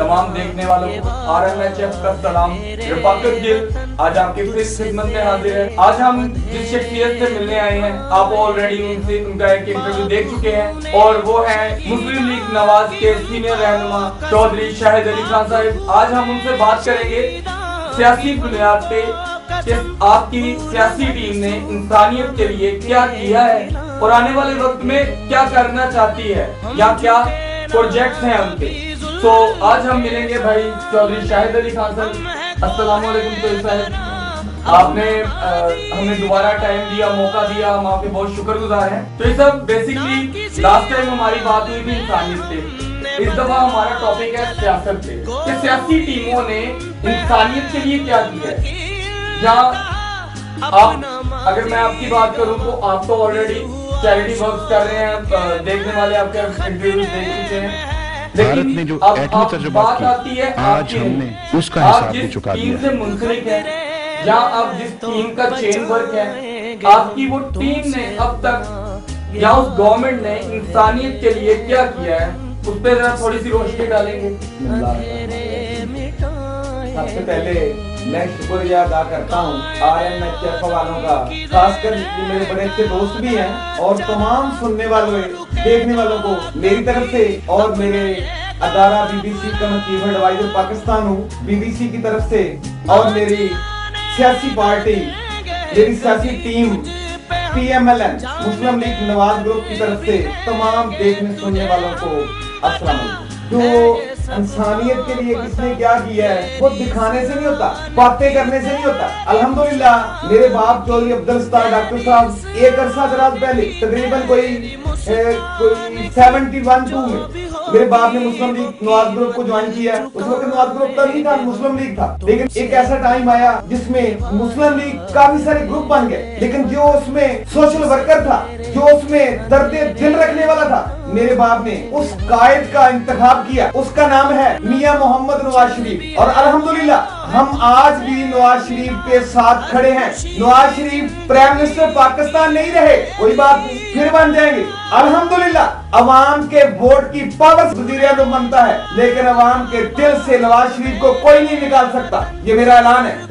तमाम देखने वालों को RMHF का सलाम। रफाकत गिल आज आपकी फिर खिदमत में हाजिर है। आज हम जिस शख्सियत से मिलने आए हैं, आप ऑलरेडी उनका एक इंटरव्यू देख चुके हैं, और वो है मुस्लिम लीग नवाज के सीनियर रहनुमा चौधरी शाहिद अली खान साहब। आज हम उनसे बात करेंगे सियासी बुनियाद पे कि आपकी सियासी टीम ने इंसानियत के लिए क्या किया है और आने वाले वक्त में क्या करना चाहती है या क्या प्रोजेक्ट्स हैं उनके। तो आज हम मिलेंगे भाई चौधरी शाहिद अली खान साहब। अस्सलाम वालेकुम चौधरी साहब, आपने हमें दोबारा टाइम दिया, मौका दिया, हम आपके बहुत शुक्रगुजार हैं। तो ये सब बेसिकली लास्ट टाइम हमारी बात हुई थी इंसानियत पे, इस दफा हमारा टॉपिक है सियासत पे कि सियासी टीमों ने इंसानियत के लिए क्या किया है। जहाँ आप, अगर मैं आपकी बात करूं तो आप तो ऑलरेडी चैरिटी वर्क कर रहे हैं, देखने वाले आपके इंटरव्यूज देख चुके हैं, लेकिन जो बात आती है आज हमने उसका हिसाब भी चुका दिया। टीम से मुंसलिक है या आप जिस टीम का चेन वर्क है, आपकी वो टीम ने अब तक या उस गवर्नमेंट ने इंसानियत के लिए क्या किया है, उस पर जरा थोड़ी सी रोशनी डालेंगे। सबसे पहले मैं शुक्रिया अदा करता हूँ RMHF वालों का, खासकर मेरे बड़े अच्छे दोस्त भी हैं और तमाम सुनने वालों, देखने वालों को मेरी तरफ से और मेरे अदारा BBC का मैं चीफ एडवाइजर पाकिस्तान हूँ, BBC की तरफ से, और मेरी सियासी पार्टी, मेरी सियासी टीम PMLN मुस्लिम लीग नवाज ग्रुप की तरफ से तमाम देखने सुनने वालों को अस्सलाम वालेकुम। जो इंसानियत के लिए किसने क्या किया है वो दिखाने से नहीं होता, बातें करने से नहीं होता। अल्हम्दुलिल्लाह मेरे बाप चौधरी अब्दुल सत्तार डॉक्टर साहब एक अरसा दराज पहले तकरीबन कोई 71-2 में मेरे बाप ने मुस्लिम लीग नवाज ग्रुप को ज्वाइन किया। उस वक्त नवाज ग्रुप तब नहीं था, मुस्लिम लीग था, लेकिन एक ऐसा टाइम आया जिसमें मुस्लिम लीग काफी सारे ग्रुप बन गए, लेकिन जो उसमें सोशल वर्कर था, जो उसमें दर्दे दिल रखने वाला था, मेरे बाप ने उस कायद का इंतखाब किया। उसका नाम है मियां मोहम्मद नवाज शरीफ, और अल्हम्दुलिल्लाह हम आज भी नवाज शरीफ के साथ खड़े हैं। नवाज शरीफ प्राइम मिनिस्टर पाकिस्तान नहीं रहे, कोई बात नहीं, फिर बन जाएंगे अल्हम्दुलिल्लाह। अवाम के वोट की पावर से वज़ीर आज़म बनता है, लेकिन अवाम के दिल से नवाज शरीफ को कोई नहीं निकाल सकता, ये मेरा ऐलान है।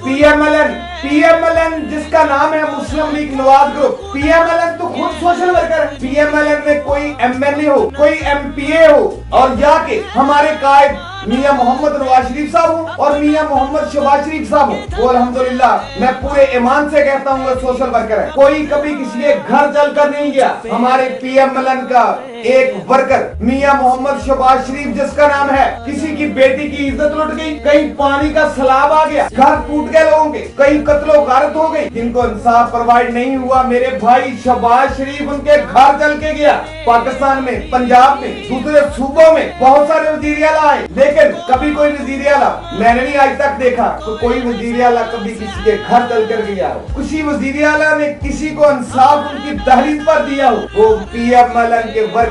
PMLN जिसका नाम है मुस्लिम लीग नवाज ग्रुप, PMLN तो खुद सोशल वर्कर है। PMLN में कोई MLA हो, कोई MPA हो, और जाके हमारे कायद मियां मोहम्मद नवाज शरीफ साहब हो और मियां मोहम्मद शहबाज शरीफ साहब हो, वो अल्हम्दुलिल्लाह मैं पूरे ईमान से कहता हूँ सोशल वर्कर है। कोई कभी किसी के घर चल कर नहीं गया। हमारे PMLN का एक वर्कर मियां मोहम्मद शहबाज शरीफ जिसका नाम है, किसी की बेटी की इज्जत लुट गई, कहीं पानी का सैलाब आ गया, घर टूट गए लोगों के, कहीं कत्लो गारत हो गई, जिनको इंसाफ प्रोवाइड नहीं हुआ, मेरे भाई शहबाज शरीफ उनके घर चल के गया। पाकिस्तान में, पंजाब में, दूसरे सूबों में बहुत सारे वजीर आला आए, लेकिन कभी कोई वजीर आला मैंने नहीं आज तक देखा तो कोई वजीर आला कभी किसी के घर चल कर गया हो, किसी वजीर आला ने किसी को इंसाफ उनकी दहलीज पर दिया हो, वो PMLN के वर्कर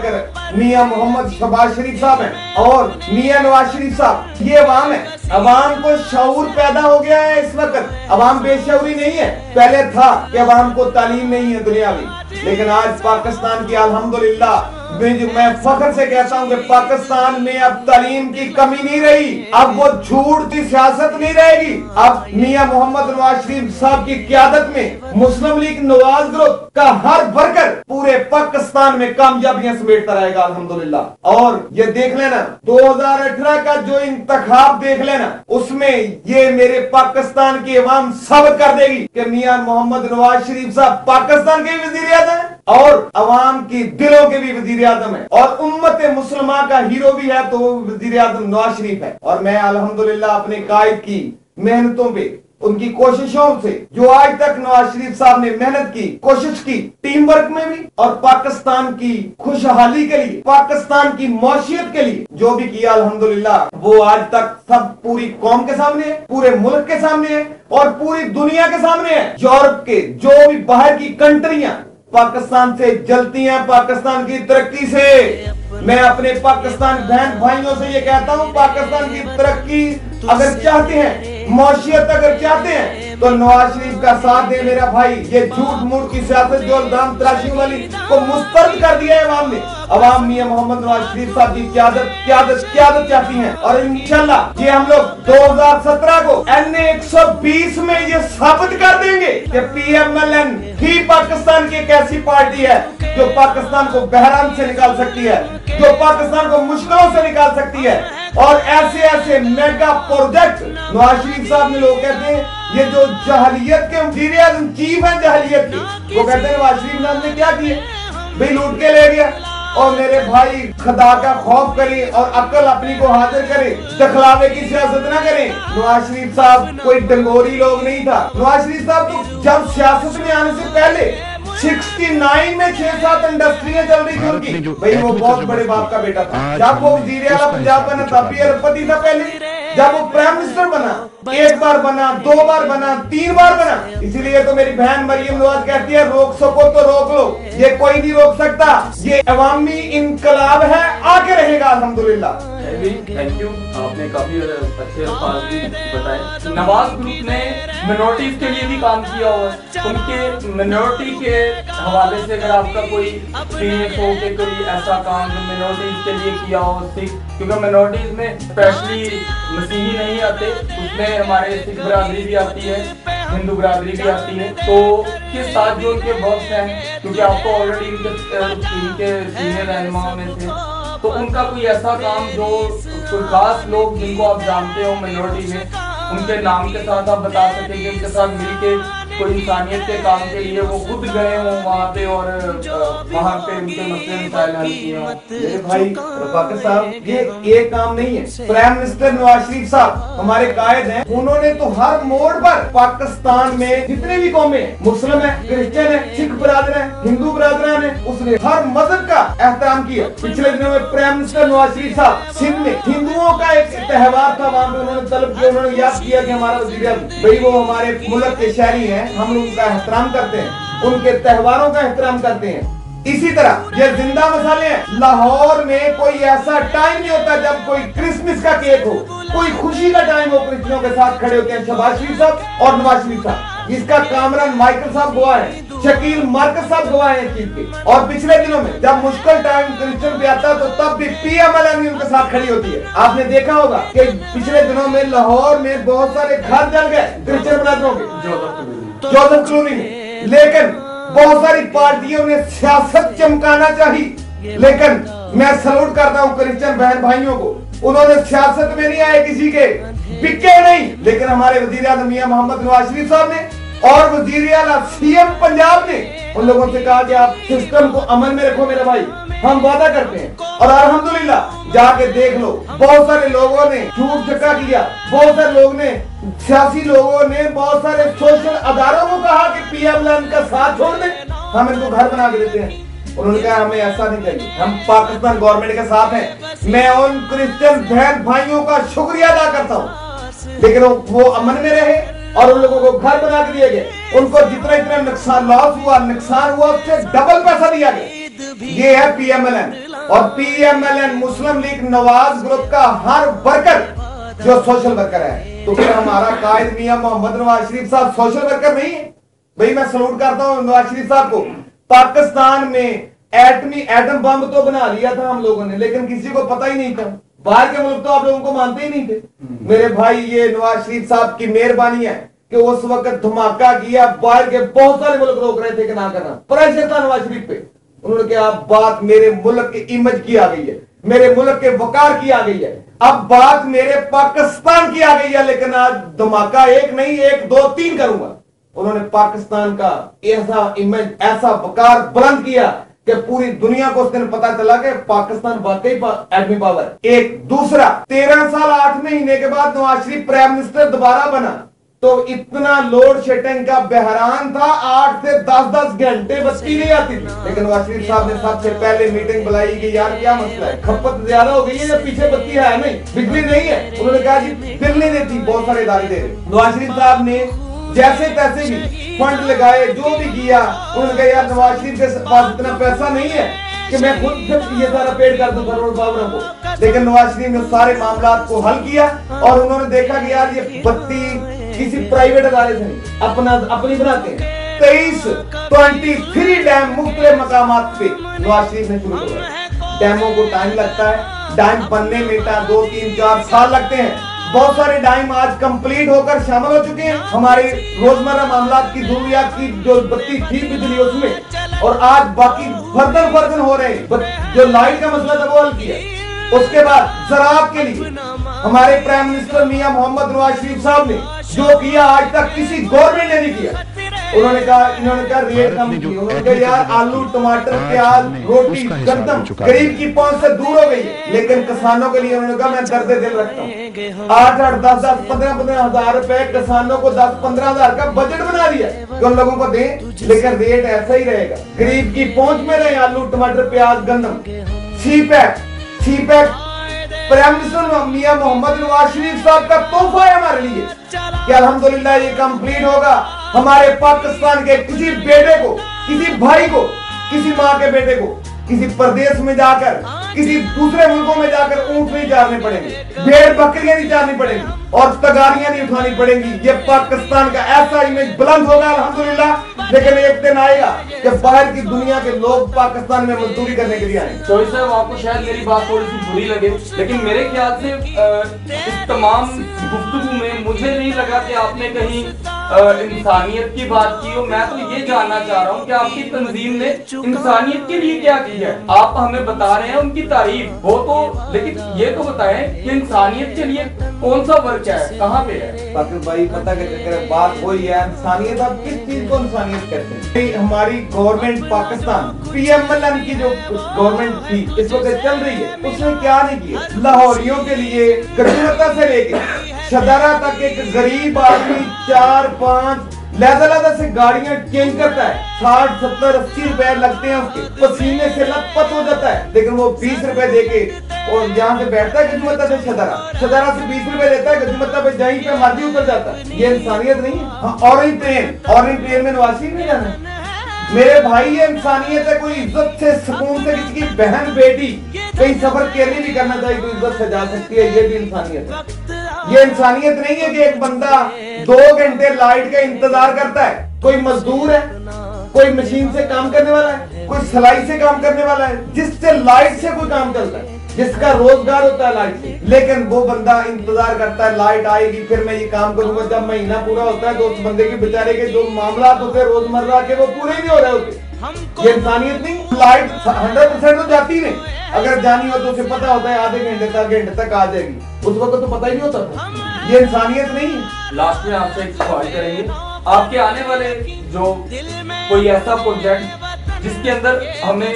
मियां मोहम्मद शहबाज शरीफ साहब हैं और मियां नवाज शरीफ साहब। ये अवाम है, अवाम को शऊर पैदा हो गया है इस वक्त, अवाम बेशऊरी नहीं है। पहले था कि अवाम को तालीम नहीं है दुनियावी, लेकिन आज पाकिस्तान की अल्हम्दुलिल्लाह मैं फख्र से कहता हूँ कि पाकिस्तान में अब तालीम की कमी नहीं रही, अब वो झूठ की सियासत नहीं रहेगी। अब मियां मोहम्मद नवाज शरीफ साहब की क़यादत में मुस्लिम लीग नवाज ग्रुप का हर वर्कर पूरे पाकिस्तान में कामयाबियां समेटता रहेगा अल्हम्दुलिल्लाह। और ये देख लेना 2018 का जो इंतखाब देख लेना, उसमें ये मेरे पाकिस्तान की अवाम साबित कर देगी कि मियां मोहम्मद नवाज शरीफ साहब पाकिस्तान के वज़ीर आज़म हैं और अवाम की दिलों के भी वज़ीर आज़म है, और उम्मत मुसलमा का हीरो भी है तो वो वज़ीर आज़म नवाज शरीफ है। और मैं अल्हम्दुलिल्लाह अपने कायद की मेहनतों पे, उनकी कोशिशों से, जो आज तक नवाज शरीफ साहब ने मेहनत की, कोशिश की, टीम वर्क में भी और पाकिस्तान की खुशहाली के लिए, पाकिस्तान की मौशियत के लिए जो भी किया अल्हम्दुलिल्लाह, वो आज तक सब पूरी कौम के सामने है, पूरे मुल्क के सामने है और पूरी दुनिया के सामने है। यूरोप के जो भी बाहर की कंट्रियां पाकिस्तान से जलती हैं, पाकिस्तान की तरक्की से। मैं अपने पाकिस्तान बहन भाइयों से ये कहता हूँ, पाकिस्तान की तरक्की अगर चाहते हैं, मौशियत अगर चाहते हैं, तो नवाज शरीफ का साथ दे मेरा भाई। ये झूठ मूठ की सियासत जो दाम तराशी वाली को मुस्तरद कर दिया है अवाम ने। अवाम मियां मोहम्मद नवाज शरीफ साहब की क़यादत चाहती हैं और इंशाल्लाह ये हम लोग 2017 को NA 120 में ये साबित कर देंगे कि PMLN ही पाकिस्तान की एक ऐसी पार्टी है जो पाकिस्तान को बहरान से निकाल सकती है, जो पाकिस्तान को मुश्किलों से निकाल सकती है। और ऐसे ऐसे मेगा प्रोजेक्ट नवाज शरीफ साहब ने, लोग कहते हैं ये जो जहलियत के वज़ीर-ए-आज़म चीफ है जहलियत की, वो कहते हैं नवाज शरीफ साहब ने क्या किया, भाई लूट के ले गया। और मेरे भाई खुदा का खौफ करें और अक्ल अपनी को हाजिर करें, दिखलावे की सियासत ना करें। नवाज शरीफ साहब कोई डंगोरी लोग नहीं था। नवाज शरीफ साहब तो जब सियासत में आने से पहले 69 में 6-7 इंडस्ट्रियां चल रही थी उनकी, भाई वो बहुत बड़े बाप का बेटा था। जब वो वज़ीर आला पंजाब बना तब भी अरबपति था पहले, जब वो प्राइम मिनिस्टर बना, एक बार बना, 2 बार बना, 3 बार बना। इसीलिए तो मेरी बहन मरियम नवाज कहती है रोक सको तो रोक लो, ये कोई नहीं रोक सकता, ये अवामी इनकलाब है, आके रहेगा अल्हम्दुलिल्लाह। थैंक यू, आपने काफी अच्छे अल्फाज भी बताए। नवाज ग्रुप ने मिनोरिटीज के लिए भी काम किया हुआ है, उनके मिनोरिटी के हवाले से अगर आपका कोई एक्सपीरियंस हो कि कोई ऐसा काम जो मिनोरिटीज के लिए किया हो, सिख, क्योंकि मिनोरिटीज में स्पेशली मसीही नहीं आते, उसमें हमारे सिख बरादरी भी आती है, हिंदू बरादरी भी आती है, तो किस साथ जो उनके वर्क्स हैं, क्योंकि आपको ऑलरेडी इनके सीनियर रहनुमा में थे, तो उनका कोई ऐसा काम जो कोई खास लोग जिनको आप जानते हो मिनोरिटी में, उनके नाम के साथ आप बता सकें कि उनके साथ मिलके कोई इंसानियत के काम के लिए वो खुद गए हों वहाँ पे और वहाँ पे उनके मसले मसाइल हल किए हों। मेरे भाई रफाकत साहब, ये एक काम नहीं है। प्राइम मिनिस्टर नवाज शरीफ साहब हमारे कायद हैं, उन्होंने तो हर मोड़ पर पाकिस्तान में जितने भी कौमें हैं, मुस्लिम है, क्रिश्चियन है, सिख बरादर है, हिंदू बरादरान है, उसने हर मजहब का एहतराम किया। पिछले दिनों में प्राइम मिनिस्टर नवाज शरीफ साहब सिंध में हिंदुओं का एक त्योहार था, वहाँ पे उन्होंने तलब किया, उन्होंने याद किया कि हमारा वज़ीर-ए-आज़म भाई वो हमारे मुल्क के शहरी हैं, हम उनका एहतराम करते हैं, उनके त्योहारों का एहतराम करते हैं। इसी तरह ये जिंदा मसाले हैं। लाहौर में कोई ऐसा टाइम नहीं होता जब कोई क्रिसमस का केक हो, कोई खुशी का टाइम हो, क्रिश्चियनों के साथ खड़े होते हैं शहबाज शरीफ साहब और नवाज शरीफ साहब। इसका कामरान माइकल साहब गवाह है, शकील मार्कस साहब गवाह है चीज के। और पिछले दिनों में जब मुश्किल टाइम क्रिश्चियन पे आता तो तब भी PMLN उनके साथ खड़ी होती है। आपने देखा होगा कि पिछले दिनों में लाहौर में बहुत सारे घर जल गए क्रिश्चियन बरादरों के, जोसेफ कॉलोनी में, लेकिन बहुत सारी पार्टियों ने सियासत चमकाना चाहिए। लेकिन मैं सैल्यूट करता हूं क्रिश्चियन बहन भाइयों को, उन्होंने सियासत में नहीं आए, किसी के बिके नहीं। लेकिन हमारे वज़ीर-ए-आज़म मियां मोहम्मद नवाज शरीफ साहब ने और वज़ीर आला CM पंजाब ने उन लोगों से कहा कि आप सिस्टम को अमन में रखो मेरे भाई, हम वादा करते हैं। और अल्हम्दुलिल्लाह जाके देख लो, बहुत सारे लोगों ने झूठ झक्का किया, बहुत सारे लोग ने, सियासी लोगों ने, बहुत सारे सोशल अदारों को कहा कि PMLN का साथ छोड़ दें, हम इनको घर बना के देते हैं। उन्होंने कहा हमें ऐसा नहीं चाहिए, हम पाकिस्तान गवर्नमेंट के साथ हैं। मैं उन क्रिश्चियन बहन भाइयों का शुक्रिया अदा करता हूँ, लेकिन वो अमन में रहे और उन लोगों को घर बना के दिए गए। उनको जितना नुकसान हुआ उससे डबल पैसा दिया गया। ये है PMLN। और PMLN मुस्लिम लीग नवाज ग्रुप का हर वर्कर जो सोशल वर्कर है, तो फिर हमारा कायद मियां मोहम्मद नवाज शरीफ साहब सोशल वर्कर नहीं है? भाई मैं सलूट करता हूँ नवाज शरीफ साहब को। पाकिस्तान में एटम बम तो बना लिया था हम लोगों ने, लेकिन किसी को पता ही नहीं था। बाहर के मुल्क तो आप लोगों को मानते ही नहीं थे। मेरे भाई ये नवाज शरीफ साहब की मेहरबानी है कि उस वक्त धमाका किया, बाहर के बहुत सारे मुल्क रोक रहे थे कि ना करना, प्रेशर था नवाज शरीफ पे। उन्होंने कहा बात मेरे मुल्क के इमेज की आ गई है, मेरे मुल्क के वकार की आ गई है, अब बात मेरे पाकिस्तान की आ गई है, लेकिन आज धमाका एक नहीं 1, 2, 3 करूंगा। उन्होंने पाकिस्तान का ऐसा इमेज, ऐसा वकार बुलंद किया कि पूरी दुनिया को उस दिन पता चला कि पाकिस्तान वाकई एटमी पावर। एक दूसरा 13 साल 8 महीने के बाद नवाज शरीफ प्राइम मिनिस्टर दोबारा बना, तो इतना लोड शेडिंग का बहरान था, 8 से 10 घंटे बत्ती नहीं आती थी। लेकिन नवाज शरीफ साहब ने सबसे पहले मीटिंग बुलाई कि यार क्या मसला है, खपत ज्यादा हो गई है या पीछे बत्ती है नहीं, बिजली नहीं है। उन्होंने कहा जी बिल नहीं देती, बहुत सारे इदारे दे रहे। नवाज शरीफ साहब ने जैसे तैसे भी फंड लगाए, जो भी किया। उन्होंने कहा यार नवाज शरीफ के पास इतना पैसा नहीं है कि मैं खुद ये सारा पेड कर दूं करोड़ बाबरों को। लेकिन नवाज शरीफ ने सारे मामला को हल किया और उन्होंने देखा कि यार ये बत्ती किसी प्राइवेट अदारे से नहीं, अपनी बनाते हैं। 23 डैम मुख्तलिफ मकामात पे नवाज शरीफ ने शुरू किया। डैमों को टाइम लगता है, डैम बनने में 2, 3, 4 साल लगते हैं। बहुत सारे डैम आज कंप्लीट होकर शामिल हो चुके हैं हमारे रोजमर्रा मामलात की जरूरियात की जो बत्ती थी बिजली उसमें, और आज बाकी फर्दर हो रहे हैं। जो लाइट का मसला था वो हल किया। उसके बाद ज़राअत के लिए हमारे प्राइम मिनिस्टर मियां मोहम्मद नवाज शरीफ साहब ने जो किया आज तक किसी गवर्नमेंट ने नहीं किया। इन्होंने कहा रेट कम की, उन्होंने कहा यार आलू टमाटर प्याज रोटी गंदम गरीब की पहुंच से दूर हो गई है, लेकिन किसानों के लिए उन्होंने कहा मैं दर्द दिल रखता हूँ। 8, 10, 15 हजार रुपए किसानों को 10-15 हजार का बजट बना दिया कि उन लोगों को दें, लेकिन रेट ऐसा ही रहेगा, गरीब की पहुंच में रहे आलू टमाटर प्याज गंदम। सीपैक प्राइम मिनिस्टर मियां मोहम्मद नवाज शरीफ साहब का तोहफा है हमारे लिए कि अल्हम्दुलिल्लाह ये कंप्लीट होगा। हमारे पाकिस्तान के किसी बेटे को, किसी भाई को, किसी माँ के बेटे को किसी प्रदेश में जाकर, किसी दूसरे मुल्कों में जाकर ऊंट नहीं चारने पड़ेंगे, भेड़ बकरियां नहीं चारनी पड़ेंगी और तगारियां नहीं उठानी पड़ेंगी। ये पाकिस्तान का ऐसा इमेज बुलंद होगा अल्हम्दुलिल्लाह। लेकिन एक दिन आएगा कि बाहर की दुनिया के लोग पाकिस्तान में मजदूरी करने के लिए आएंगे। तो साहब आपको शायद मेरी बात थोड़ी सी बुरी लगे, लेकिन मेरे ख्याल से इस तमाम गुफ्तगू में मुझे नहीं लगा कि आपने कहीं इंसानियत की बात की हो। मैं तो ये जानना चाह रहा हूँ कि आपकी तंजीम ने इंसानियत के लिए क्या किया है। आप हमें बता रहे हैं उनकी तारीफ वो तो, लेकिन ये तो बताएं कि इंसानियत के लिए कौन सा वर्क है, कहाँ पे है। बाकी भाई पता क्या बात वही है, इंसानियत आप किस चीज को इंसानियत कहते हैं। हमारी गवर्नमेंट पाकिस्तान PMLN की जो गवर्नमेंट थी इस वक्त चल रही है, उसने क्या नहीं किया। लाहौरियों के लिए गजमता से लेके शदारा तक एक गरीब आदमी 4-5 लहदा से गाड़ियां चेंज करता है, 60, 70, 80 रुपए लगते हैं उसके, पसीने से लथपथ हो जाता है, लेकिन वो 20 रुपए देके और यहाँ से बैठता है गजमता से शदारा से 20 रुपए देता है, गजमता पे जहीं पे मर्जी उतर जाता है। ये इंसानियत नहीं है। हाँ, ऑरेंज ट्रेन में नवाज शरीफ नहीं जाना मेरे भाई, ये इंसानियत है। कोई इज्जत से सुकून से किसी की बहन बेटी कहीं सफर अकेले भी करना चाहिए, कोई इज्जत से जा सकती है, ये भी इंसानियत है। ये इंसानियत नहीं है कि एक बंदा 2 घंटे लाइट का इंतजार करता है। कोई मजदूर है, कोई मशीन से काम करने वाला है, कोई सिलाई से काम करने वाला है, जिससे लाइट से कोई काम चलता है, जिसका रोजगार होता है लाइट से, लेकिन वो बंदा इंतजार करता है लाइट आएगी फिर मैं ये काम करूंगा। जब महीना पूरा होता है तो उस बंदे के बेचारे के जो मामला होते हैं रोजमर्रा के वो पूरे नहीं हो रहे होते। ये इंसानियत नहीं। लाइट 100% तो जाती नहीं, अगर जानी हो तो उसे पता होता है आधे घंटे तक आ जाएगी, उस वक्त तो पता ही नहीं होता था। ये इंसानियत नहीं है। लास्ट में आपसे एक सवाल करेंगे, आपके आने वाले जो कोई ऐसा प्रोजेक्ट जिसके अंदर हमें,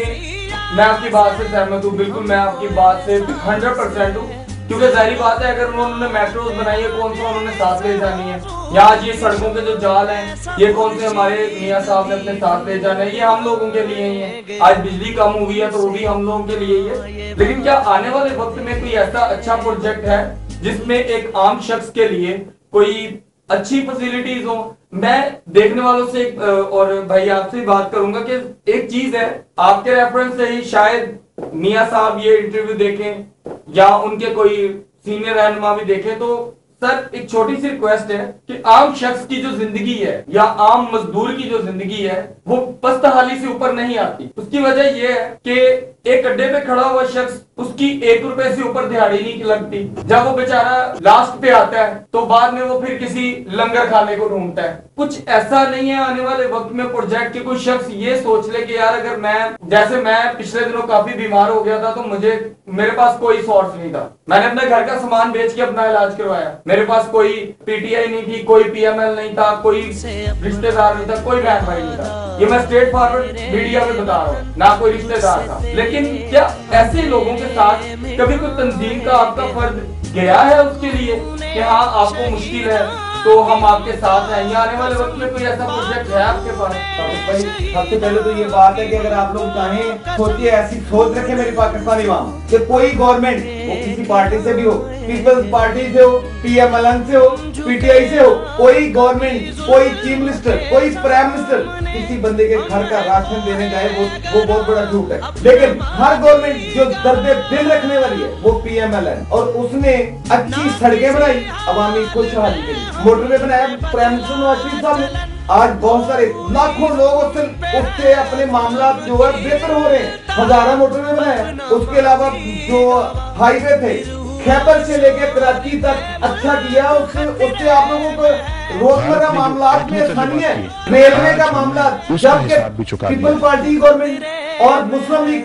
मैं आपकी बात से सहमत हूँ, बिल्कुल मैं आपकी बात से 100% हूँ, क्योंकि जाहिर बात है अगर उन्होंने मेट्रोज बनाई है कौन सा उन्होंने साथ ले जानी है, या आज ये सड़कों के जो जाल हैं ये कौन से हमारे मियां साहब ने अपने साथ ले जाना है, ये हम लोगों के लिए ही है। आज बिजली कम हुई है तो वो भी हम लोगों के लिए ही है। लेकिन क्या आने वाले वक्त में कोई ऐसा अच्छा प्रोजेक्ट है जिसमें एक आम शख्स के लिए कोई अच्छी फैसिलिटीज हो? मैं देखने वालों से और भाई आपसे बात करूंगा कि एक चीज है, आपके रेफरेंस से ही शायद मियां साहब ये इंटरव्यू देखें या उनके कोई सीनियर रहनुमा भी देखें, तो सर एक छोटी सी रिक्वेस्ट है कि आम शख्स की जो जिंदगी है या आम मजदूर की जो जिंदगी है वो पस्तहाली से ऊपर नहीं आती। उसकी वजह ये है कि एक अड्डे पे खड़ा हुआ शख्स, उसकी 1 रुपए से ऊपर दिहाड़ी नहीं लगती। जब वो बेचारा लास्ट पे आता है तो बाद में वो फिर किसी लंगर खाने को ढूंढता है। कुछ ऐसा नहीं है आने वाले वक्त में प्रोजेक्ट के कोई शख्स ये सोच ले कि यार अगर मैं पिछले दिनों काफी बीमार हो गया था तो मेरे पास कोई सोर्स नहीं था, मैंने अपने घर का सामान बेच के अपना इलाज करवाया, मेरे पास कोई PTI नहीं थी, कोई PML नहीं था, कोई रिश्तेदार नहीं था, कोई बहन भाई नहीं था। ये मैं स्ट्रेट फॉरवर्ड मीडिया में बता रहा हूँ, ना कोई रिश्तेदार था। लेकिन क्या ऐसे लोगों के साथ कभी कोई तंजीम का आपका फर्ज गया है उसके लिए कि हाँ आपको मुश्किल है तो हम आपके साथ हैं, या आने वाले वक्त में कोई ऐसा प्रोजेक्ट है आपके पास? भाई सबसे पहले तो ये बात है कि अगर आप लोग चाहें, सोचिए, ऐसी सोच रखें मेरी पाकिस्तानी आवाम कि कोई गवर्नमेंट वो किसी पार्टी से भी हो, पीपल्स पार्टी से हो, PMLN से हो, PTI से हो, कोई गवर्नमेंट, कोई चीफ मिनिस्टर, कोई प्राइम मिनिस्टर किसी बंदे के घर का राशन देने जाए वो बहुत बड़ा झूठ है। लेकिन हर गवर्नमेंट जो दर्दे दिल रखने वाली है वो PMLN, और उसने अच्छी सड़कें बनाई अवामी खुशहाली के लिए, मोटरवे बनाया प्राइम मिनिस्टर नवाज शरीफ साहब ने। आज बहुत सारे लाखों लोग उससे अपने मामला जो है बेहतर हो रहे हैं। हजारा मोटरवे बनाया, उसके अलावा जो हाईवे थे खैबर से लेकर कराची तक अच्छा किया, उससे आप लोगों को रोजमर्रा मामला में आसानी है। रेलवे का मामला जबकि पीपल पार्टी गवर्नमेंट और मुस्लिम लीग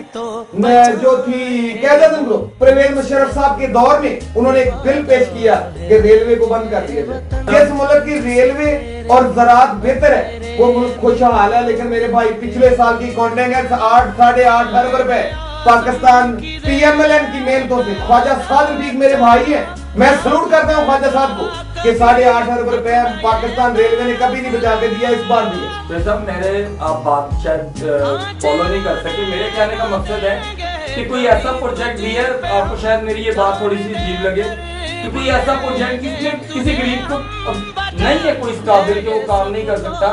जो थी क़यादत ग्रुप परवेज मुशर्रफ साहब के दौर में उन्होंने एक बिल पेश किया कि रेलवे को बंद कर दिया जाए। जिस मुल्क की रेलवे और ज़राअत बेहतर है वो मुल्क खुशहाल है। लेकिन मेरे भाई पिछले साल की कॉन्टेंगेंस 8-8.5 अरब रुपए पाकिस्तान PMLN की मेहनतों से, ख्वाजा साद रफीक मेरे भाई हैं, मैं सलूट करता हूँ ख्वाजा साहब को कि 8.5 अरब रुपए पाकिस्तान रेलवे ने कभी नहीं बचा के दिया, इस बार दिया। तो सब मेरे आप बात शायद फॉलो नहीं कर सके। मेरे कहने का मकसद है कि कोई ऐसा प्रोजेक्ट भी है, आपको शायद मेरी ये बात थोड़ी सी अजीब लगे कि कोई ऐसा प्रोजेक्ट जिसमें किसी गरीब को नहीं है कोई इस काबिल कि वो काम नहीं कर सकता।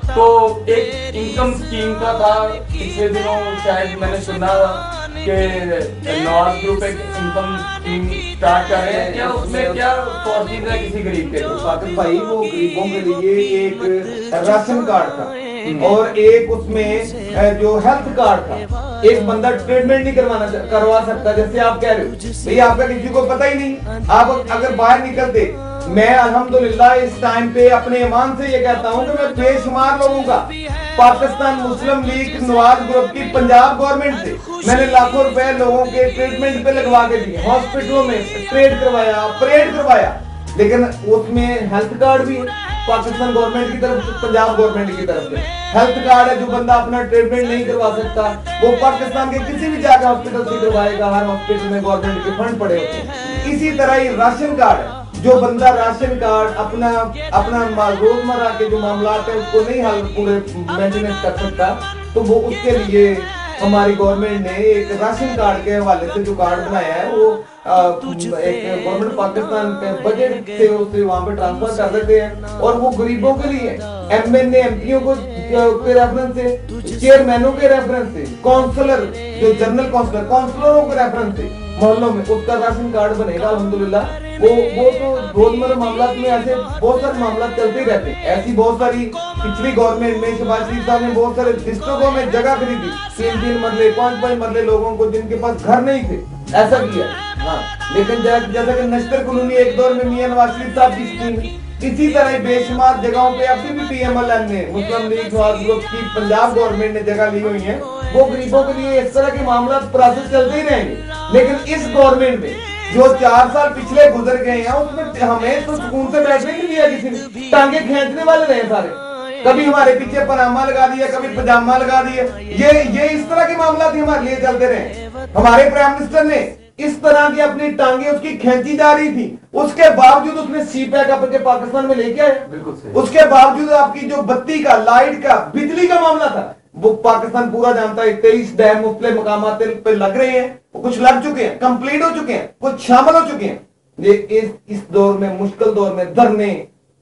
तो एक इनकम स्कीम का था, पिछले दिनों शायद मैंने सुना कि नवाज ग्रुप एक इनकम स्कीम स्टार्ट कर रहे हैं, क्या उसमें क्या फॉर्चून है किसी गरीब के? साकिब भाई वो गरीबों के लिए एक राशन कार्ड था और एक उसमें जो हेल्थ कार्ड था। एक बंदा ट्रीटमेंट नहीं करवा सकता, जैसे आप कह रहे हो भाई आपका किसी को पता ही नहीं, आप अगर बाहर निकलते। मैं अल्हम्दुलिल्लाह इस टाइम पे अपने ईमान से ये कहता हूँ कि मैं बेशुमार लोगों का पाकिस्तान मुस्लिम लीग नवाज ग्रुप की पंजाब गवर्नमेंट से मैंने लाखों रुपए लोगों के ट्रीटमेंट पे लगवा के दिए, हॉस्पिटलों में ट्रेड करवाया, ऑपरेट करवाया। लेकिन उसमें हेल्थ कार्ड भी है पाकिस्तान गवर्नमेंट की तरफ से, पंजाब गवर्नमेंट की तरफ से हेल्थ कार्ड है। जो बंदा अपना ट्रीटमेंट नहीं करवा सकता वो पाकिस्तान के किसी भी जाकर हॉस्पिटल से करवाएगा, हर हॉस्पिटल में गवर्नमेंट के फंड पड़े होते हैं। इसी तरह ही राशन कार्ड है, जो बंदा राशन कार्ड अपना रोजमर्रा के जो मामला है उसको नहीं हल पूरे मेंटेनेंस कर सकता, तो वो उसके लिए हमारी गवर्नमेंट ने एक राशन कार्ड के हवाले से जो कार्ड बनाया है वो एक गवर्नमेंट पाकिस्तान के बजट से उसे वहां पे ट्रांसफर कर देते हैं और वो गरीबों के लिए MNA MPओं को के रेफरेंस से, चेयरमैनों के रेफरेंस से, काउंसलर जो जनरल काउंसलरों के रेफरेंस से मोहल्लों में उसका राशन कार्ड बनेगा अल्हम्दुलिल्लाह। वो तो रोजमर्रा मामला में ऐसे बहुत सारे मामला चलते ही रहते हैं। ऐसी बहुत सारी पिछली गवर्नमेंट में शहबाज शरीफ साहब ने बहुत सारे डिस्ट्रिक्टों में जगह खरीदी, 3-3 मरले 5-5 मरले लोगों को जिनके पास घर नहीं थे, ऐसा किया। हाँ, लेकिन जैसा कि नश्तर कॉलोनी एक दौर में मियां नवाज शरीफ साहब की स्कीम, इसी तरह बेशुमार जगहों पे अभी भी PMLN ने मुस्लिम लीग नवाज ग्रुप की पंजाब गवर्नमेंट ने जगह ली हुई है। वो गरीबों के लिए इस तरह के मामला प्रोसेस चलते ही रहेंगे। लेकिन इस गवर्नमेंट में जो 4 साल पिछले गुजर गए हैं उसमें हमें तो सुकून से बैठने नहीं दिया किसी ने, टांगे खींचने वाले रहे सारे। कभी हमारे पीछे पनामा लगा दिया, कभी पजामा लगा दिया, ये इस तरह के मामला भी हमारे लिए चलते रहे। हमारे प्राइम मिनिस्टर ने इस तरह की अपनी टांगे उसकी खींची जा रही थी, उसके बावजूद उसने CPEC अपने पाकिस्तान में लेके आए। उसके बावजूद आपकी जो बत्ती का, लाइट का, बिजली का मामला था वो पाकिस्तान पूरा जानता है। 23 डैम मुख्तलिफ मकामात पे लग रहे हैं, कुछ लग चुके हैं, कंप्लीट हो चुके हैं, कुछ शामिल हो चुके हैं। ये इस दौर में, मुश्किल दौर में धरने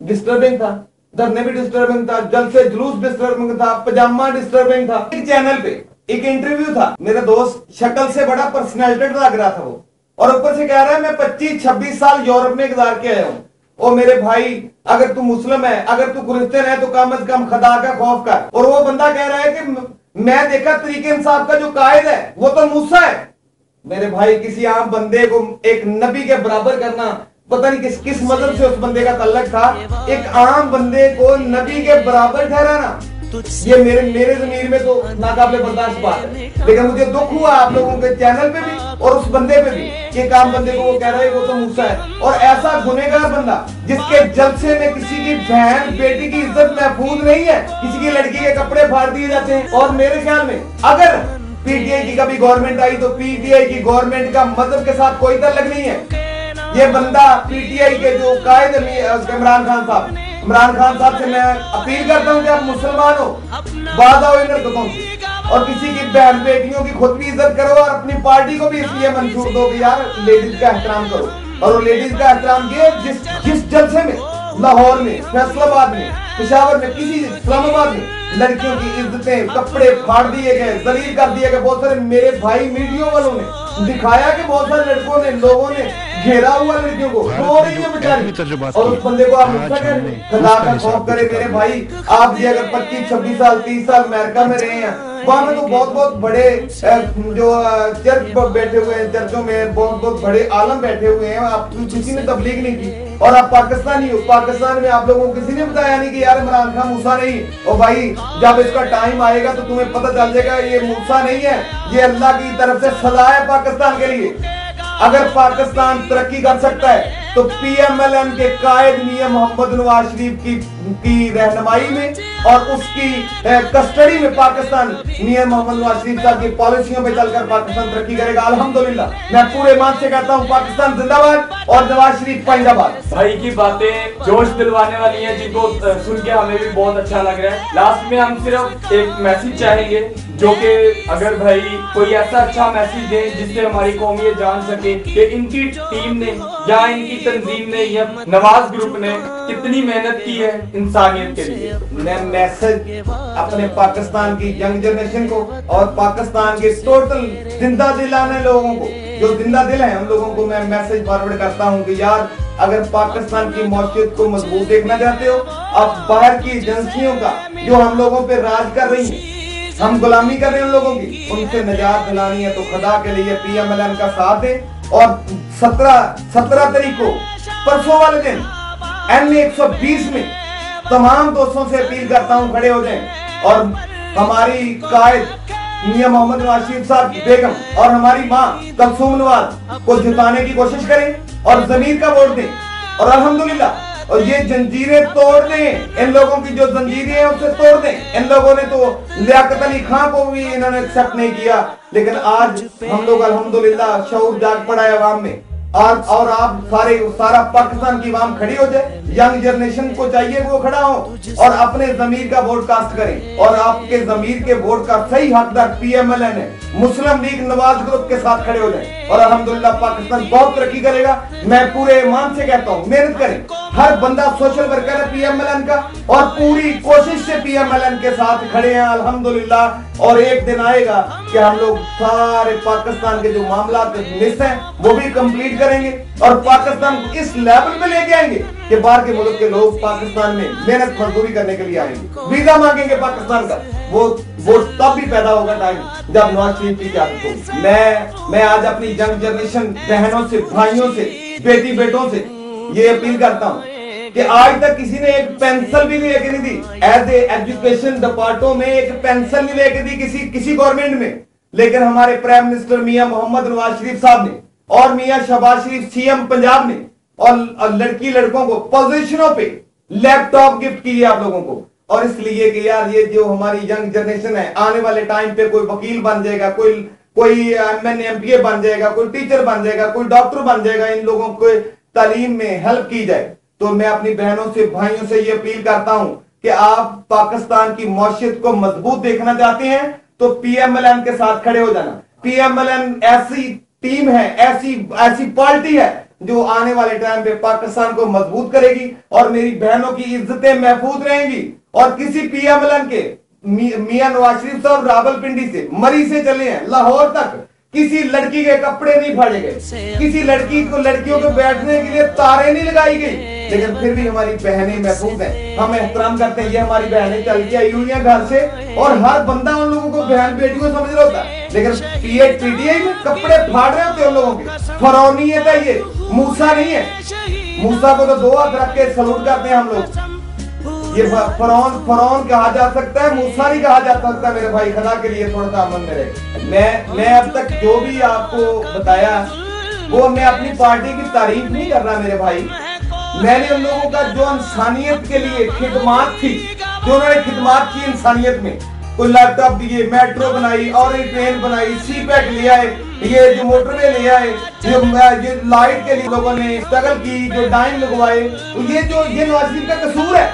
डिस्टर्बिंग था, धरने भी डिस्टर्बिंग था, जलसे जुलूस डिस्टर्बिंग था, पजामा डिस्टर्बिंग था। एक चैनल पे एक इंटरव्यू था, मेरा दोस्त शक्ल से बड़ा पर्सनैलिटी लग रहा था वो, और ऊपर से कह रहा है मैं 25-26 साल यूरोप में गुजार के आया हूं। ओ मेरे भाई, अगर तू मुस्लिम है, अगर तू क्रिश्चियन है तो कम से कम खुदा का खौफ कर। और वो बंदा कह रहा है कि मैं देखा तरीके इंसाफ का जो कायद है वो तो मूसा है। मेरे भाई, किसी आम बंदे को एक नबी के बराबर करना, पता नहीं किस मजहब से उस बंदे का तल्लक था, एक आम बंदे को नबी के बराबर ठहराना, ये मेरे ज़मीर में तो नाकाबिले बर्दाश्त बात है। लेकिन मुझे दुख हुआ आप लोगों के चैनल पे भी और उस बंदे पे भी, कि काम बंदे को वो कह रहा है वो तो मूसा है। और ऐसा गुनहगार बंदा जिसके जलसे में किसी की बहन बेटी की इज्जत महफूज नहीं है, किसी की लड़की के कपड़े फाड़ दिए जाते हैं। और मेरे ख्याल में अगर PTI की कभी गवर्नमेंट आई तो PTI की गवर्नमेंट का मजहब के साथ कोई ताल्लुक नहीं है। ये बंदा PTI के जो कायद इमरान खान साहब से मैं अपील करता हूँ कि आप मुसलमान हो, बात आओ इन हरकतों से और किसी की बहन बेटियों की खुद भी इज्जत करो और अपनी पार्टी को भी इसलिए मंशूर दो कि यार लेडीज का एहतराम करो। और वो लेडीज का एहतराम किए जिस जलसे में लाहौर में, फैसलाबाद में, पेशावर में, किसी इस्लामाबाद में लड़कियों की इज्जतें, कपड़े फाड़ दिए गए, जलील कर दिए गए। बहुत सारे मेरे भाई मीडिया वालों ने दिखाया कि बहुत सारे लड़कों ने, लोगों ने घेरा हुआ लड़कियों को, रो रही है बेचारी, और उस बंदे को आप मुझसे कह रहे हैं खुदा का खौफ करे मेरे भाई। आप ये अगर 25-26 साल 30 साल अमेरिका में रहे हैं, वहां में तो बहुत बड़े जो चर्च बैठे हुए हैं, चर्चों में बहुत बड़े आलम बैठे हुए हैं, आप किसी ने तबलीग नहीं की, और आप पाकिस्तानी हो। पाकिस्तान में आप लोगों को किसी ने बताया नहीं कि यार इमरान खान मूसा नहीं, और भाई जब इसका टाइम आएगा तो तुम्हें पता चल जाएगा ये मूसा नहीं है, ये अल्लाह की तरफ से सलाह है पाकिस्तान के लिए। अगर पाकिस्तान तरक्की कर सकता है तो PMLN के कायद मियां मोहम्मद नवाज शरीफ की रहनुमाई में और उसकी कस्टडी में पाकिस्तान मियां मोहम्मद नवाज शरीफ साहब की पॉलिसियों पे चलकर पाकिस्तान तरक्की करेगा अल्हम्दुलिल्लाह। मैं पूरे ईमान से कहता हूँ पाकिस्तान जिंदाबाद और नवाज शरीफ पाइंदाबाद। भाई की बातें जोश दिलवाने वाली हैं, जिनको सुन के हमें भी बहुत अच्छा लग रहा है। लास्ट में हम सिर्फ एक मैसेज चाहेंगे, जो कि अगर भाई कोई ऐसा अच्छा मैसेज दे जिससे हमारी कौम ये जान सके कि इनकी टीम ने या इनकी तंजीम ने या नवाज ग्रुप ने कितनी मेहनत की है इंसानियत के लिए। मैं मैसेज अपने पाकिस्तान की यंग जनरेशन को और पाकिस्तान के टोटल जिंदा दिलाने लोगों को, जो जिंदा दिल हैं उन लोगों को मैं मैसेज फॉरवर्ड करता हूं कि यार अगर पाकिस्तान की मौशियत को मजबूत देखना चाहते हो, आप बाहर की एजेंसियों का जो हम लोगों पे राज कर रही हैं, हम गुलामी कर रहे हैं उन लोगों की, उनसे निजात दिलानी है तो खुदा के लिए PMLN का साथ दें। और 17 तारीख को परसों वाले दिन N120 में तमाम दोस्तों से अपील करता हूं खड़े हो जाएं और हमारी कायद मियां मोहम्मद नवाज शरीफ साहब बेगम और हमारी मां कलसूम नवाज को जिताने की कोशिश करें और जमीर का वोट दें, और अल्हम्दुलिल्लाह और ये जंजीरें तोड़ दें, इन लोगों की जो जंजीरें हैं उसे तोड़ दें। इन लोगों ने तो लियाकत अली खान को भी इन्होंने एक्सेप्ट नहीं किया, लेकिन आज हम लोग अल्हम्दुलिल्लाह शऊर जाग पड़ा है अवाम में, और आप सारा पाकिस्तान की अवाम खड़ी हो जाए। यंग जनरेशन को चाहिए वो खड़ा हो और अपने जमीर का वोट कास्ट करें, और आपके जमीर के वोट का सही हकदार PMLN है, मुस्लिम लीग नवाज ग्रुप के साथ खड़े हो जाएं और अल्हम्दुलिल्लाह पाकिस्तान बहुत तरक्की करेगा। मैं पूरे ईमान से कहता हूँ मेहनत करें, हर बंदा सोशल वर्कर है PMLN का, और पूरी कोशिश से PMLN के साथ खड़े हैं अल्हम्दुलिल्लाह। और एक दिन आएगा कि हम लोग सारे पाकिस्तान के जो मामला मिस हैं वो भी कंप्लीट करेंगे और पाकिस्तान को इस लेवल पे लेके आएंगे कि बाहर के मुल्क के लोग पाकिस्तान में मेहनत मजदूरी करने के लिए आएंगे, वीजा मांगेंगे पाकिस्तान का। वो तब भी पैदा होगा टाइम जब नवाज शरीफ की क़यादत होगी। मैं आज अपनी यंग जनरेशन बहनों से, भाइयों से, बेटी बेटों से ये अपील करता हूँ कि आज तक किसी ने एक पेंसिल भी लेके नहीं दी, एज ए एजुकेशन डिपार्टमेंट में एक पेंसिल नहीं लेके दी किसी गवर्नमेंट में, लेकिन हमारे प्राइम मिनिस्टर मियां मोहम्मद नवाज शरीफ साहब ने और मियां शहबाज शरीफ CM पंजाब ने और लड़की लड़कों को पोजीशनों पे लैपटॉप गिफ्ट किए आप लोगों को। और इसलिए कि यार ये जो हमारी यंग जनरेशन है, आने वाले टाइम पे कोई वकील बन जाएगा, कोई MNA MPA बन जाएगा, कोई टीचर बन जाएगा, कोई डॉक्टर बन जाएगा, इन लोगों को तालीम में हेल्प की जाए। तो मैं अपनी बहनों से, भाइयों से ये अपील करता हूं कि आप पाकिस्तान की मौशियत को मजबूत देखना चाहते हैं तो PMLN के साथ खड़े हो जाना। PMLN ऐसी टीम है, ऐसी पार्टी है जो आने वाले टाइम पे पाकिस्तान को मजबूत करेगी और मेरी बहनों की इज्जतें महफूज रहेंगी। और किसी PMLN के मियां नवाज शरीफ साहब रावलपिंडी से, मरी से चले हैं लाहौर तक, किसी लड़की के कपड़े नहीं फाड़े गए, किसी लड़कियों को बैठने के लिए तारे नहीं लगाई गई, लेकिन फिर भी हमारी बहनें महफूज हैं, हम एहतराम करते हैं। ये हमारी बहनें चल के आई हुई हैं घर से, और हर बंदा उन लोगों को बहन बेटियों समझ रहा होता है, लेकिन PTI में कपड़े फाड़ रहे होते हैं उन लोगों के। फरौनियत है ये, मूसा नहीं है। मूसा को तो 2 हाथ रख के सलूट करते हैं हम लोग। ये फरौन कहा जा सकता है, मूसा नहीं कहा जा सकता। मेरे भाई खुदा के लिए थोड़ा सा अमन में रहे। मैं अब तक जो भी आपको बताया वो मैं अपनी पार्टी की तारीफ नहीं कर रहा मेरे भाई। मैंने उन लोगों का जो इंसानियत के लिए खिदमत थी, जो उन्होंने खिदमत की इंसानियत में, कोई लैपटॉप दिए, मेट्रो बनाई, और ट्रेन बनाई, CPEC ले आए, ये जो मोटरवे ले आए, ये लाइट के लिए लोगों ने स्ट्रगल की, जो डाइम लगवाए, ये नवाज शरीफ का कसूर है।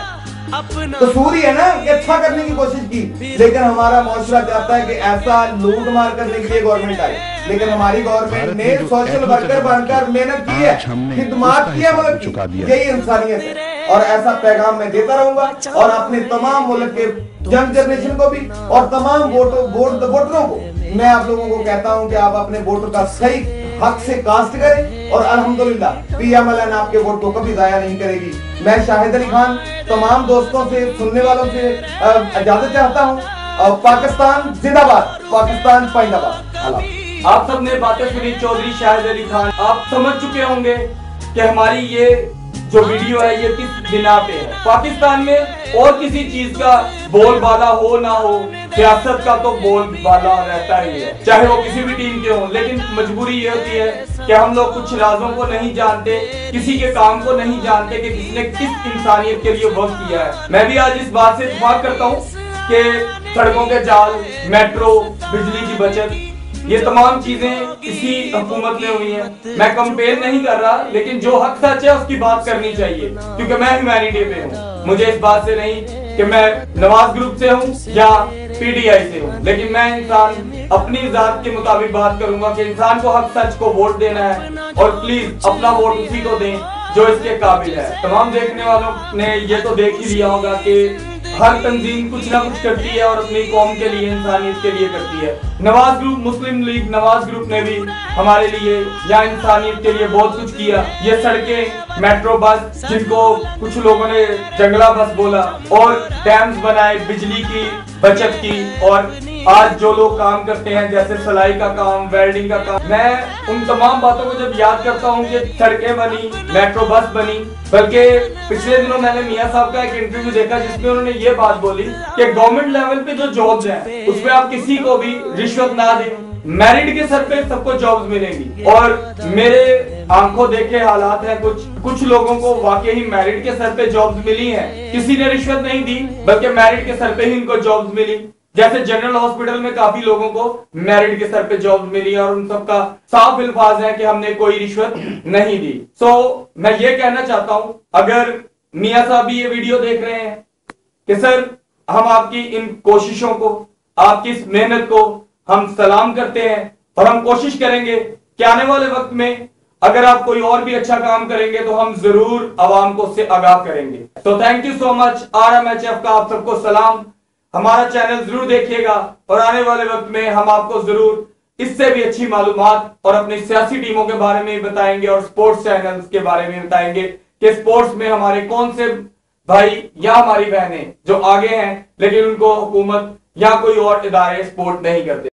कसूर ही है ना कि अच्छा करने की कोशिश की, लेकिन हमारा मुआशरा चाहता है कि ऐसा लूट मार करने के लिए गवर्नमेंट आए, लेकिन हमारी गवर्नमेंट ने सोशल वर्कर बनकर मेहनत की है, खिदमत की है मुल्क की, यही इंसानियत है। और ऐसा पैगाम मैं देता रहूंगा और अपने तमाम मुल्क के यंग जनरेशन को भी और तमाम वोटरों को मैं आप लोगों को कहता हूं कि आप अपने वोटर का सही हक से कास्ट करें और अल्हम्दुलिल्लाह PMLN आपके वोट को कभी जाया नहीं करेगी। मैं शाहिद अली खान तमाम दोस्तों से, सुनने वालों से इजाजत चाहता हूँ। पाकिस्तान जिंदाबाद, पाकिस्तान पाइंदाबाद। आप सबने बातें सुनी चौधरी शाहिद अली खान। आप समझ चुके होंगे कि हमारी ये जो वीडियो है ये किस बिना पे है। पाकिस्तान में और किसी चीज का बोलबाला हो ना हो, सियासत का तो बोलबाला रहता ही है, चाहे वो किसी भी टीम के हों। लेकिन मजबूरी ये होती है कि हम लोग कुछ राजों को नहीं जानते, किसी के काम को नहीं जानते कि किसने किस इंसानियत के लिए वर्क किया है। मैं भी आज इस बात से इत्तेफाक करता हूँ कि सड़कों के जाल, मेट्रो, बिजली की बचत, ये तमाम चीजें इसी हुकूमत में हुई हैं। मैं कंपेयर नहीं कर रहा, लेकिन जो हक सच है उसकी बात करनी चाहिए, क्योंकि मैं ह्यूमैनिटी पे हूँ। मुझे इस बात से नहीं कि मैं नवाज ग्रुप से हूँ या PTI से हूँ, लेकिन मैं इंसान अपनी जात के मुताबिक बात करूंगा कि इंसान को हक सच को वोट देना है, और प्लीज अपना वोट उसी को दें जो इसके काबिल है। तमाम देखने वालों ने ये तो देख ही लिया होगा कि हर तंजीम कुछ ना कुछ करती है और अपनी कौम के लिए, इंसानियत के लिए करती है। नवाज ग्रुप, मुस्लिम लीग नवाज ग्रुप ने भी हमारे लिए या इंसानियत के लिए बहुत कुछ किया। ये सड़कें, मेट्रो बस, जिनको कुछ लोगों ने जंगला बस बोला, और डैम्स बनाए, बिजली की बचत की, और आज जो लोग काम करते हैं जैसे सिलाई का काम, वेल्डिंग का काम, मैं उन तमाम बातों को जब याद करता हूँ कि सड़कें बनी, मेट्रो बस बनी। बल्कि पिछले दिनों मैंने मियां साहब का एक इंटरव्यू देखा जिसमें उन्होंने ये बात बोली कि गवर्नमेंट लेवल पे जो जॉब्स हैं उसमें आप किसी को भी रिश्वत ना दें, मेरिट के सर पे सबको जॉब्स मिलेंगी। और मेरे आंखों देखे हालात हैं, कुछ लोगों को वाकई ही मेरिट के सर पे जॉब्स मिली हैं, किसी ने रिश्वत नहीं दी बल्कि मेरिट के सर पे ही इनको जॉब्स मिली। जैसे जनरल हॉस्पिटल में काफी लोगों को मेरिट के सर पे जॉब्स मिली और उन सबका साफ अल्फाज है कि हमने कोई रिश्वत नहीं दी। मैं ये कहना चाहता हूं, अगर मियां साहब भी ये वीडियो देख रहे हैं कि सर हम आपकी इन कोशिशों को, आपकी इस मेहनत को हम सलाम करते हैं, और हम कोशिश करेंगे कि आने वाले वक्त में अगर आप कोई और भी अच्छा काम करेंगे तो हम जरूर आवाम को उससे आगाह करेंगे। तो thank you so much. RMHF का आप सबको सलाम। हमारा चैनल जरूर देखिएगा और आने वाले वक्त में हम आपको जरूर इससे भी अच्छी मालूमात और अपनी सियासी टीमों के बारे में बताएंगे, और स्पोर्ट्स चैनल्स के बारे में बताएंगे कि स्पोर्ट्स में हमारे कौन से भाई या हमारी बहनें जो आगे हैं लेकिन उनको हुकूमत या कोई और इदारे सपोर्ट नहीं करते।